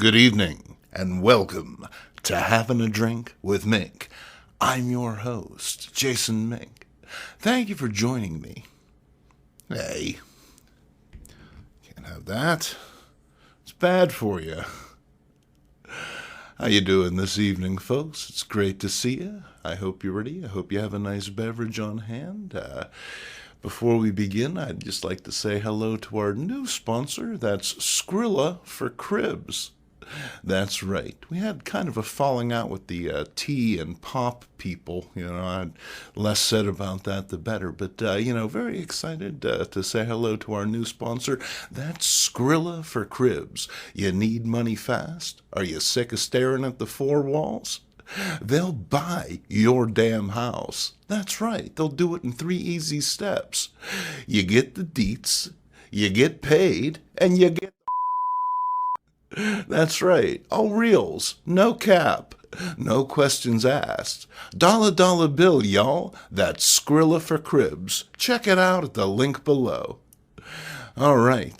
Good evening, and welcome to Having a Drink with Mink. I'm your host, Jason Mink. Thank you for joining me. Hey, can't have that. It's bad for you. How you doing this evening, folks? It's great to see you. I hope you're ready. I hope you have a nice beverage on hand. Before we begin, I'd just like to say hello to our new sponsor. That's Skrilla for Cribs. That's right. We had kind of a falling out with the tea and pop people. Less said about that, the better. But, very excited to say hello to our new sponsor. That's Skrilla for Cribs. You need money fast? Are you sick of staring at the four walls? They'll buy your damn house. That's right. They'll do it in 3 easy steps. You get the deets, you get paid, and you get... That's right. All reals. No cap. No questions asked. Dollar bill, y'all. That's Skrilla for Cribs. Check it out at the link below. All right.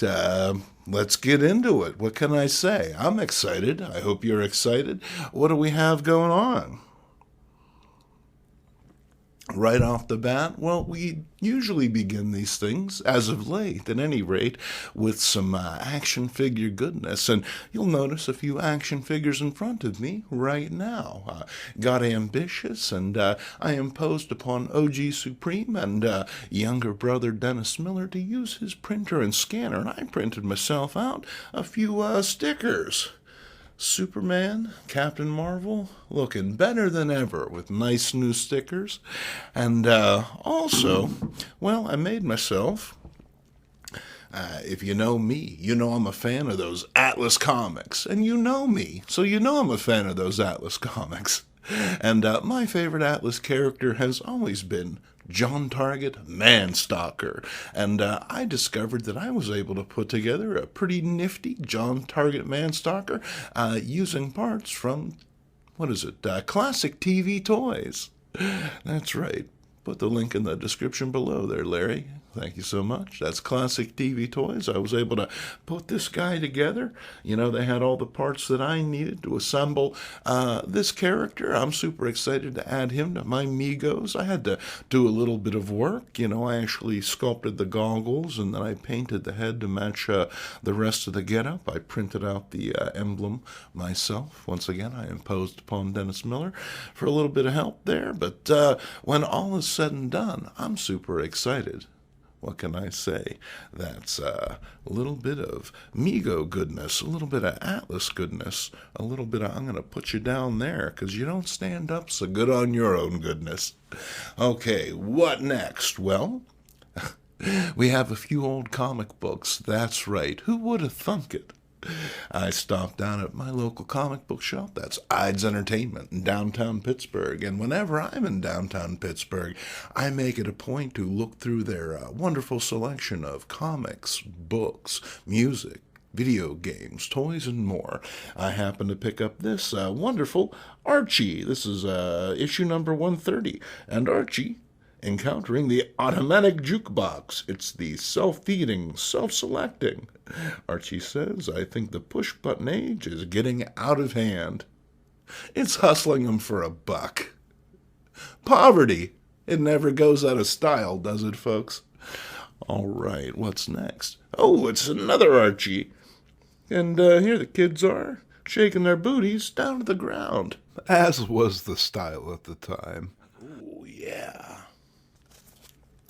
Let's get into it. What can I say? I'm excited. I hope you're excited. What do we have going on? Right off the bat, well, we usually begin these things, as of late, at any rate, with some action figure goodness. And you'll notice a few action figures in front of me right now. Got ambitious, and I imposed upon OG Supreme and younger brother Dennis Miller to use his printer and scanner, and I printed myself out a few stickers. Superman, Captain Marvel, looking better than ever with nice new stickers. And also, well, I made myself, if you know me, you know I'm a fan of those Atlas Comics. And you know me, so you know I'm a fan of those Atlas Comics. And my favorite Atlas character has always been John Target Manstalker, and I discovered that I was able to put together a pretty nifty John Target Manstalker using parts from, Classic TV Toys. That's right. Put the link in the description below there, Larry. Thank you so much. That's Classic TV Toys. I was able to put this guy together. They had all the parts that I needed to assemble this character. I'm super excited to add him to my Migos. I had to do a little bit of work. I actually sculpted the goggles, and then I painted the head to match the rest of the getup. I printed out the emblem myself. Once again, I imposed upon Dennis Miller for a little bit of help there. But when all is said and done, I'm super excited. What can I say? That's a little bit of Mego goodness, a little bit of Atlas goodness, a little bit of I'm going to put you down there because you don't stand up so good on your own goodness. Okay, what next? Well, we have a few old comic books. That's right. Who would have thunk it? I stopped down at my local comic book shop. That's Ides Entertainment in downtown Pittsburgh. And whenever I'm in downtown Pittsburgh, I make it a point to look through their wonderful selection of comics, books, music, video games, toys, and more. I happen to pick up this wonderful Archie. This is issue number 130. And Archie, encountering the automatic jukebox. It's the self-feeding, self-selecting. Archie says, I think the push-button age is getting out of hand. It's hustling him for $1. Poverty. It never goes out of style, does it, folks? All right, what's next? Oh, it's another Archie. And here the kids are, shaking their booties down to the ground. As was the style at the time. Oh, yeah.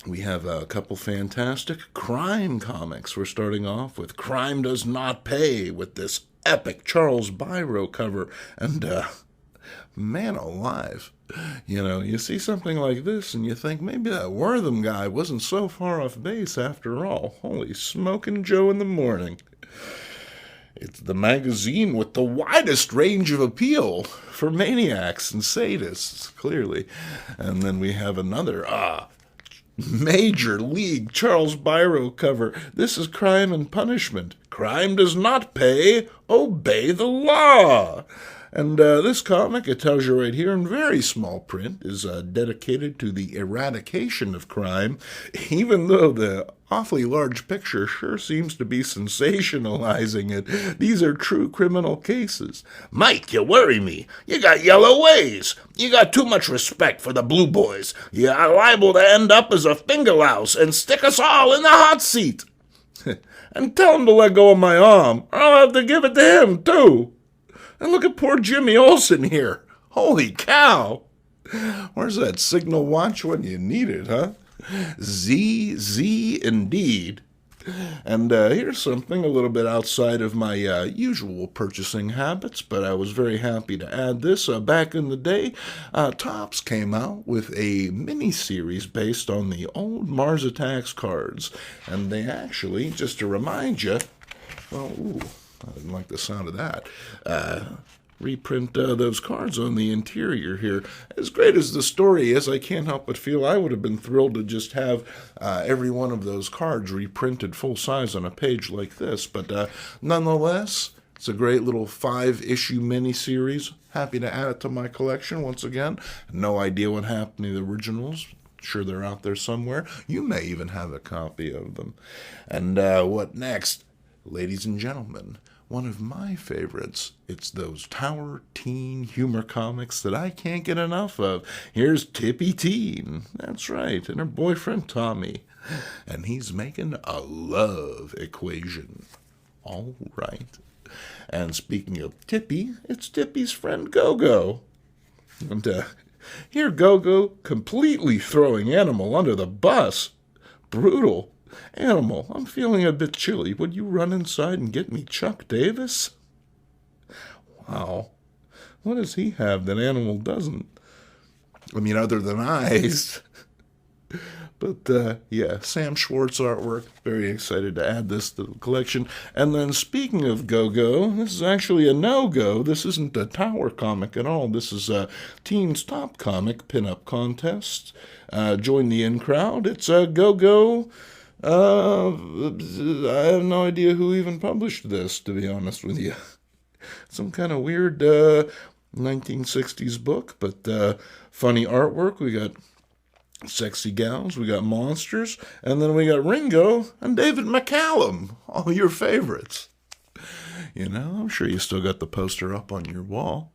We have a couple fantastic crime comics. We're starting off with Crime Does Not Pay with this epic Charles Biro cover. And, man alive, you see something like this and you think maybe that Wortham guy wasn't so far off base after all. Holy smoking Joe in the morning. It's the magazine with the widest range of appeal for maniacs and sadists, clearly. And then we have another, Major League Charles Biro cover. This is Crime and Punishment. Crime does not pay. Obey the law. And this comic, it tells you right here in very small print, is dedicated to the eradication of crime, even though the awfully large picture sure seems to be sensationalizing it. These are true criminal cases. Mike, you worry me. You got yellow ways. You got too much respect for the blue boys. You are liable to end up as a finger louse and stick us all in the hot seat. And tell him to let go of my arm, or I'll have to give it to him, too. And look at poor Jimmy Olsen here. Holy cow! Where's that signal watch when you need it, huh? Z indeed. And here's something a little bit outside of my usual purchasing habits, but I was very happy to add this. Back in the day, Topps came out with a mini-series based on the old Mars Attacks cards. And they actually, just to remind you, well, ooh, I didn't like the sound of that, reprint those cards on the interior here. As great as the story is, I can't help but feel I would have been thrilled to just have every one of those cards reprinted full size on a page like this. But nonetheless, it's a great little 5-issue mini-series. Happy to add it to my collection once again. No idea what happened to the originals. Sure they're out there somewhere. You may even have a copy of them. And what next? Ladies and gentlemen, one of my favorites, it's those Tower teen humor comics that I can't get enough of. Here's Tippy Teen, that's right, and her boyfriend Tommy, and he's making a love equation. All right. And speaking of Tippy, it's Tippy's friend GoGo. And here GoGo completely throwing Animal under the bus. Brutal. Animal, I'm feeling a bit chilly. Would you run inside and get me Chuck Davis? Wow. What does he have that Animal doesn't? I mean, other than eyes. But, yeah, Sam Schwartz artwork. Very excited to add this to the collection. And then, speaking of GoGo, this is actually a no-go. This isn't a Tower comic at all. This is a Teen's Top Comic pinup contest. Join the in-crowd. It's a GoGo. I have no idea who even published this, to be honest with you. Some kind of weird 1960s book, but funny artwork. We got sexy gals, we got monsters, and then we got Ringo and David McCallum, all your favorites. You know, I'm sure you still got the poster up on your wall.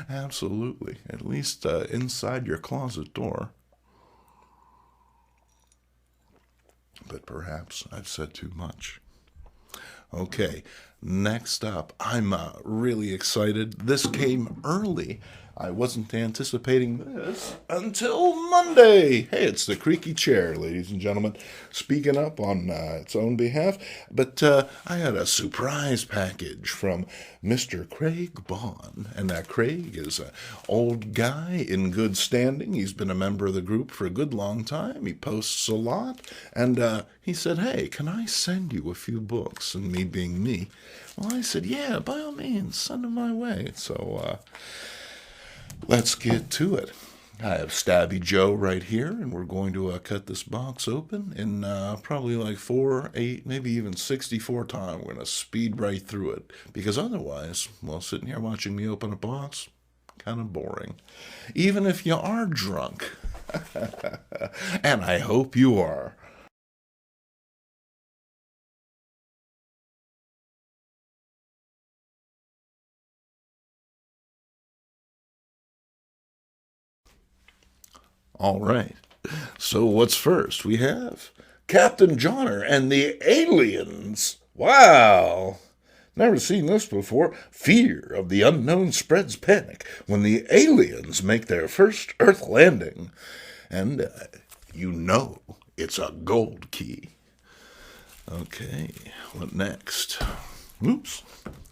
Absolutely, at least inside your closet door. But perhaps I've said too much. Okay, next up, I'm really excited. This came early. I wasn't anticipating this until Monday. Hey, it's the creaky chair, ladies and gentlemen, speaking up on its own behalf. But I had a surprise package from Mr. Craig Bond. And Craig is an old guy in good standing. He's been a member of the group for a good long time. He posts a lot. And he said, hey, can I send you a few books? And me being me, well, I said, yeah, by all means, send them my way. So, let's get to it. I have Stabby Joe right here, and we're going to cut this box open in probably like 4, 8, maybe even 64 times. We're going to speed right through it, because otherwise, well, sitting here watching me open a box, kind of boring. Even if you are drunk. And I hope you are. All right. So what's first? We have Captain Johnner and the Aliens. Wow. Never seen this before. Fear of the unknown spreads panic when the aliens make their first Earth landing. And you know it's a gold key. Okay, what next? Oops.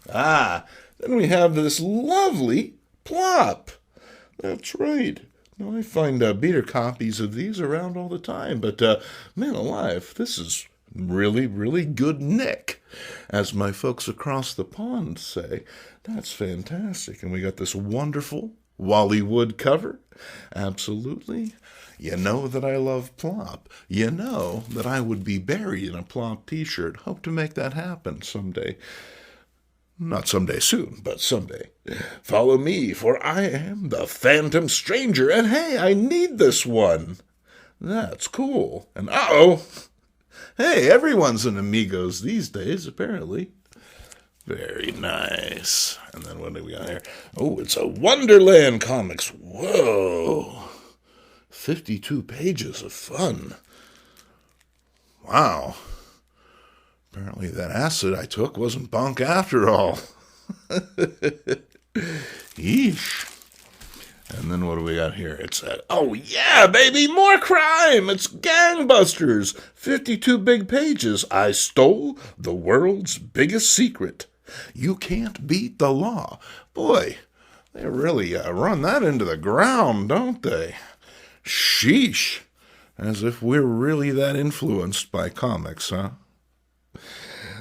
Then we have this lovely Plop. That's right. Now, I find beater copies of these around all the time, but man alive, this is really, really good nick, as my folks across the pond say. That's fantastic. And we got this wonderful Wally Wood cover. Absolutely. You know that I love Plop. You know that I would be buried in a Plop t-shirt. Hope to make that happen someday. Not someday soon, but someday. Follow me, for I am the Phantom Stranger, and hey, I need this one. That's cool. And uh-oh. Hey, everyone's an Amigos these days, apparently. Very nice. And then what do we got here? Oh, it's a Wonderland Comics. Whoa. 52 pages of fun. Wow. Apparently that acid I took wasn't bunk after all. Yeesh. And then what do we got here? It's oh yeah, baby, more crime! It's Gangbusters! 52 big pages. I stole the world's biggest secret. You can't beat the law. Boy, they really run that into the ground, don't they? Sheesh. As if we're really that influenced by comics, huh?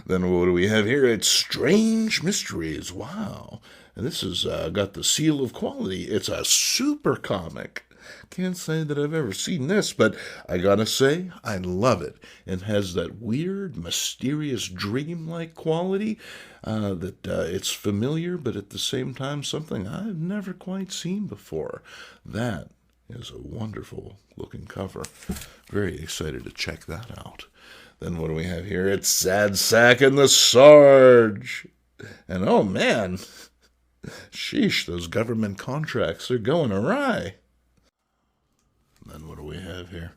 Then what do we have here? It's Strange Mysteries. Wow. And this has got the seal of quality. It's a super comic. Can't say that I've ever seen this, but I gotta say, I love it. It has that weird, mysterious, dreamlike quality that it's familiar, but at the same time, something I've never quite seen before. That is a wonderful looking cover. Very excited to check that out. Then what do we have here? It's Sad Sack and the Sarge. And oh man, sheesh, those government contracts are going awry. Then what do we have here?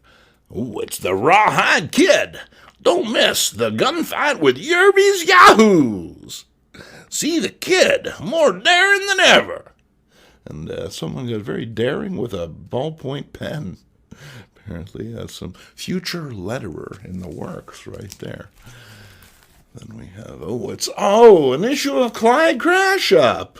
Oh, it's the Rawhide Kid. Don't miss the gunfight with Yerby's Yahoos. See the kid, more daring than ever. And someone got very daring with a ballpoint pen. Apparently, some future letterer in the works right there. Then we have, an issue of Clyde Crash Up.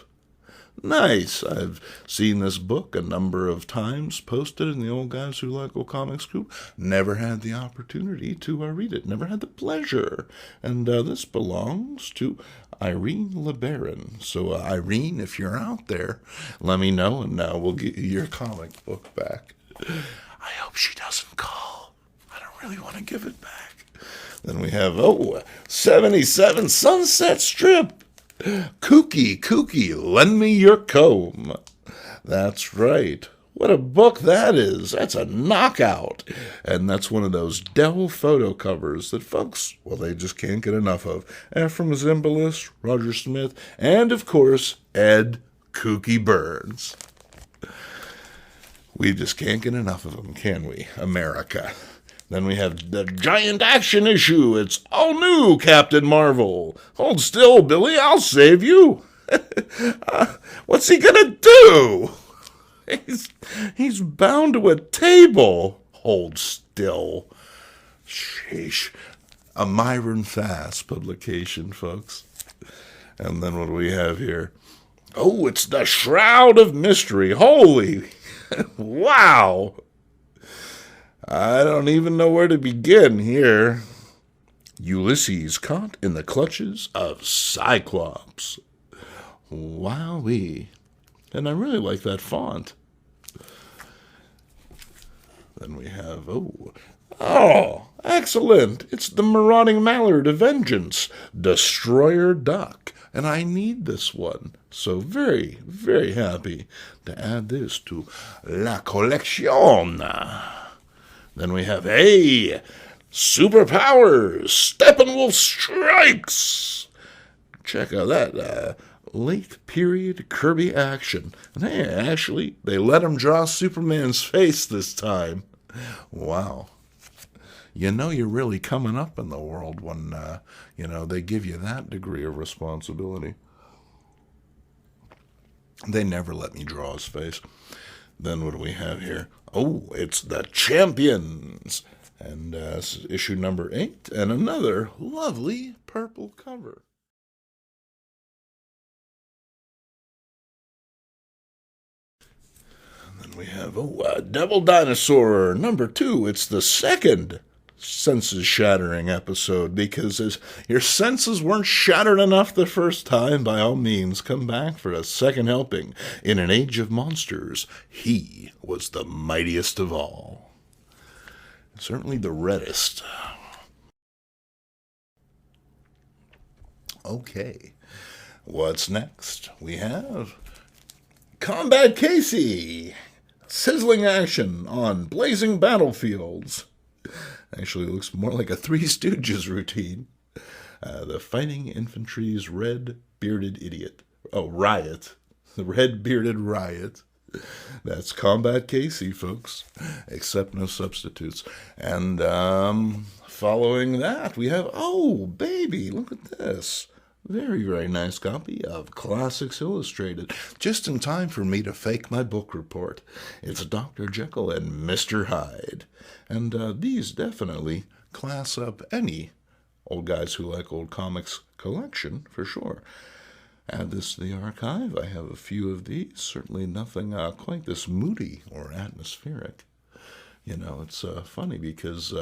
Nice. I've seen this book a number of times posted in the Old Guys Who Like Old Comics group. Never had the opportunity to read it. Never had the pleasure. And this belongs to Irene LeBaron. So, Irene, if you're out there, let me know, and we'll get you your comic book back. I hope she doesn't call. I don't really want to give it back. Then we have, 77 Sunset Strip. Kooky, lend me your comb. That's right. What a book that is. That's a knockout. And that's one of those Dell photo covers that folks, they just can't get enough of. Ephraim Zimbalist, Roger Smith, and, of course, Ed Kooky Burns. We just can't get enough of them, can we, America? Then we have the giant action issue. It's all new, Captain Marvel. Hold still, Billy, I'll save you. What's he gonna do? He's bound to a table. Hold still. Sheesh. A Myron Fast publication, folks. And then what do we have here? Oh, it's the Shroud of Mystery. Holy wow. I don't even know where to begin here. Ulysses caught in the clutches of Cyclops. Wowee. And I really like that font. Then we have, excellent. It's the Marauding Mallard of Vengeance, Destroyer Duck. And I need this one. So very, very happy to add this to La Collection. Then we have, Superpowers, Steppenwolf Strikes. Check out that late period Kirby action. And actually, they let him draw Superman's face this time. Wow. You know you're really coming up in the world when, they give you that degree of responsibility. They never let me draw his face. Then what do we have here? It's the Champions. And issue number 8. And another lovely purple cover. And then we have, Devil Dinosaur number 2. It's the second senses-shattering episode, because your senses weren't shattered enough the first time, by all means, come back for a second helping. In an age of monsters, he was the mightiest of all. Certainly the reddest. Okay. What's next? We have Combat Casey. Sizzling action on blazing battlefields. Actually, it looks more like a Three Stooges routine. The Fighting Infantry's Red Bearded Idiot. Oh, Riot. The Red Bearded Riot. That's Combat Casey, folks. Except no substitutes. And following that, we have, oh, baby, look at this. Very, very nice copy of Classics Illustrated. Just in time for me to fake my book report. It's Dr. Jekyll and Mr. Hyde. And these definitely class up any old guys who like old comics collection, for sure. Add this to the archive. I have a few of these. Certainly nothing quite this moody or atmospheric. You know, it's funny because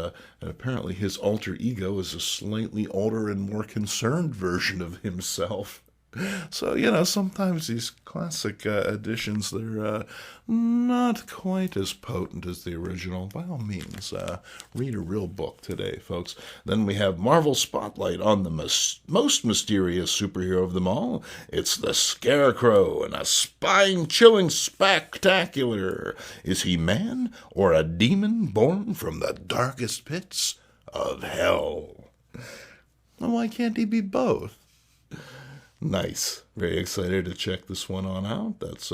apparently his alter ego is a slightly older and more concerned version of himself. So, you know, sometimes these classic editions, they're not quite as potent as the original. By all means, read a real book today, folks. Then we have Marvel Spotlight on the most mysterious superhero of them all. It's the Scarecrow, and a spine-chilling spectacular. Is he man or a demon born from the darkest pits of hell? Well, why can't he be both? Nice. Very excited to check this one on out. That's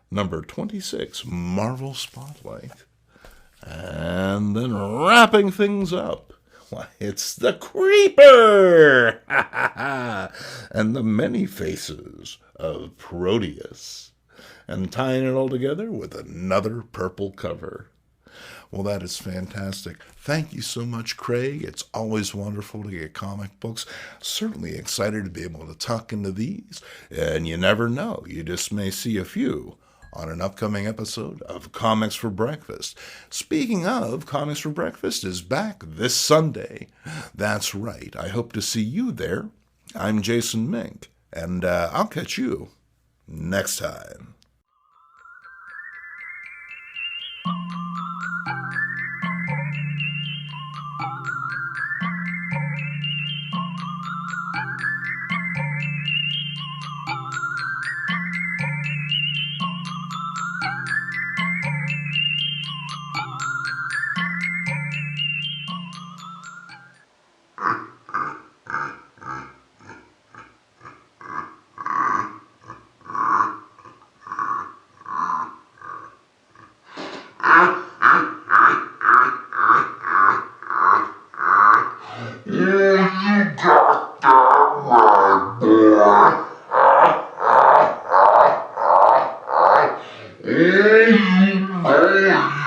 number 26, Marvel Spotlight. And then wrapping things up, why, it's the Creeper! And the many faces of Proteus. And tying it all together with another purple cover. Well, that is fantastic. Thank you so much, Craig. It's always wonderful to get comic books. Certainly excited to be able to tuck into these. And you never know. You just may see a few on an upcoming episode of Comics for Breakfast. Speaking of, Comics for Breakfast is back this Sunday. That's right. I hope to see you there. I'm Jason Mink, and I'll catch you next time. Oh, you know